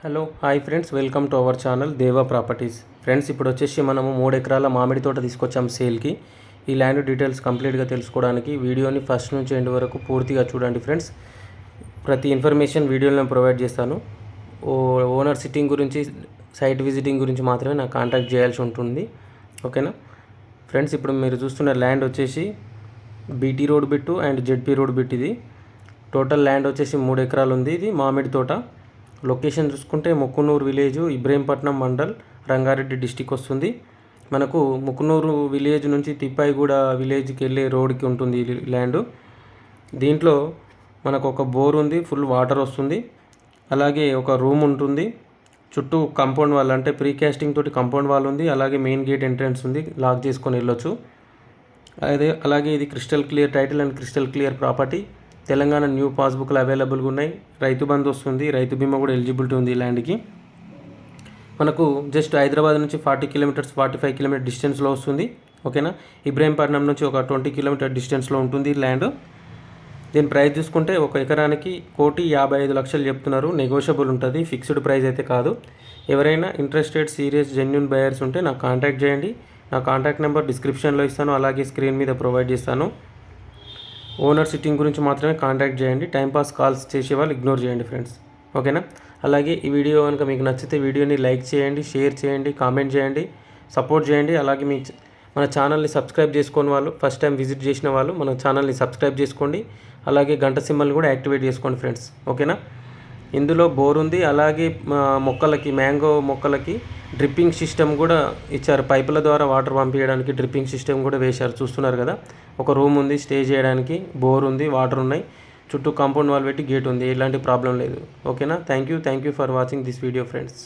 Hello hi friends, welcome to our channel దేవా properties. Friends, ఇప్పుడు వచ్చేసి మనము 3 ఎకరాల మామిడి తోట తీసుకొచ్చాము సేల్కి. ఈ ల్యాండ్ డీటెయిల్స్ కంప్లీట్గా తెలుసుకోవడానికి వీడియోని ఫస్ట్ నుంచి ఎండ్ వరకు పూర్తిగా చూడండి ఫ్రెండ్స్. ప్రతి ఇన్ఫర్మేషన్ వీడియోలో నేను ప్రొవైడ్ చేస్తాను. ఓనర్ సిట్టింగ్ గురించి, సైట్ విజిటింగ్ గురించి మాత్రమే నాకు కాంటాక్ట్ చేయాల్సి ఉంటుంది. ఓకేనా ఫ్రెండ్స్, ఇప్పుడు మీరు చూస్తున్న ల్యాండ్ వచ్చేసి BT road bit and ZP road bit. ఇది టోటల్ ల్యాండ్ వచ్చేసి 3 ఎకరాలు ఉంది. ఇది మామిడి తోట. లొకేషన్ చూసుకుంటే ముక్కునూరు విలేజ్, ఇబ్రహీంపట్నం మండల్, రంగారెడ్డి డిస్టిక్ వస్తుంది. మనకు ముక్కునూరు విలేజ్ నుంచి తిప్పాయిగూడ విలేజ్కి వెళ్ళే రోడ్కి ఉంటుంది ఈ ల్యాండ్. దీంట్లో మనకు ఒక బోర్ ఉంది, ఫుల్ వాటర్ వస్తుంది. అలాగే ఒక రూమ్ ఉంటుంది. చుట్టూ కాంపౌండ్ వాల్, అంటే ప్రీ కాస్టింగ్ తోటి కాంపౌండ్ వాల్ ఉంది. అలాగే మెయిన్ గేట్ ఎంట్రన్స్ ఉంది, లాక్ చేసుకొని వెళ్ళొచ్చు. అలాగే ఇది crystal clear title and crystal clear property. Telangana new పాస్బుక్లు అవైలబుల్గా ఉన్నాయి. రైతు బంధు వస్తుంది, రైతు బీమా కూడా ఎలిజిబిలిటీ ఉంది ఈ ల్యాండ్కి. మనకు జస్ట్ హైదరాబాద్ నుంచి 40 కిలోమీటర్స్ 45 కిలోమీటర్ డిస్టెన్స్లో వస్తుంది. ఓకేనా, ఇబ్రహీంపట్నం నుంచి ఒక 20 కిలోమీటర్ డిస్టెన్స్లో ఉంటుంది ల్యాండ్. దీని ప్రైస్ చూసుకుంటే 1 ఎకరానికి 1,55,00,000 చెప్తున్నారు. నెగోషియబుల్ ఉంటుంది, ఫిక్స్డ్ ప్రైస్ అయితే కాదు. ఎవరైనా ఇంట్రెస్టెడ్, సీరియస్, జెన్యున్ బయర్స్ ఉంటే నాకు కాంటాక్ట్ చేయండి. నా కాంటాక్ట్ నెంబర్ డిస్క్రిప్షన్లో ఇస్తాను, అలాగే స్క్రీన్ మీద ప్రొవైడ్ చేస్తాను. ఓనర్ సిట్టింగ్ గురించి మాత్రమే కాంటాక్ట్ చేయండి. టైంపాస్ కాల్స్ చేసే వాళ్ళు ఇగ్నోర్ చేయండి ఫ్రెండ్స్. ఓకేనా, అలాగే ఈ వీడియో కనుక మీకు నచ్చితే వీడియోని లైక్ చేయండి, షేర్ చేయండి, కామెంట్ చేయండి, సపోర్ట్ చేయండి. అలాగే మన ఛానల్ని సబ్స్క్రైబ్ చేసుకుని వాళ్ళు, ఫస్ట్ టైం విజిట్ చేసిన వాళ్ళు మన ఛానల్ని సబ్స్క్రైబ్ చేసుకోండి. అలాగే గంట సింబల్ని కూడా యాక్టివేట్ చేసుకోండి ఫ్రెండ్స్. ఓకేనా, ఇందులో బోర్ ఉంది. అలాగే మొక్కలకి, మ్యాంగో మొక్కలకి డ్రిప్పింగ్ సిస్టమ్ కూడా ఇచ్చారు. పైపుల ద్వారా వాటర్ పంపించడానికి డ్రిప్పింగ్ సిస్టమ్ కూడా వేశారు. చూస్తున్నారు కదా, ఒక రూమ్ ఉంది, స్టే చేయడానికి, బోర్ ఉంది, వాటర్ ఉన్నాయి, చుట్టూ కాంపౌండ్ వాల్ పెట్టి గేట్ ఉంది. ఎలాంటి ప్రాబ్లం లేదు. ఓకేనా, thank you for watching this video friends.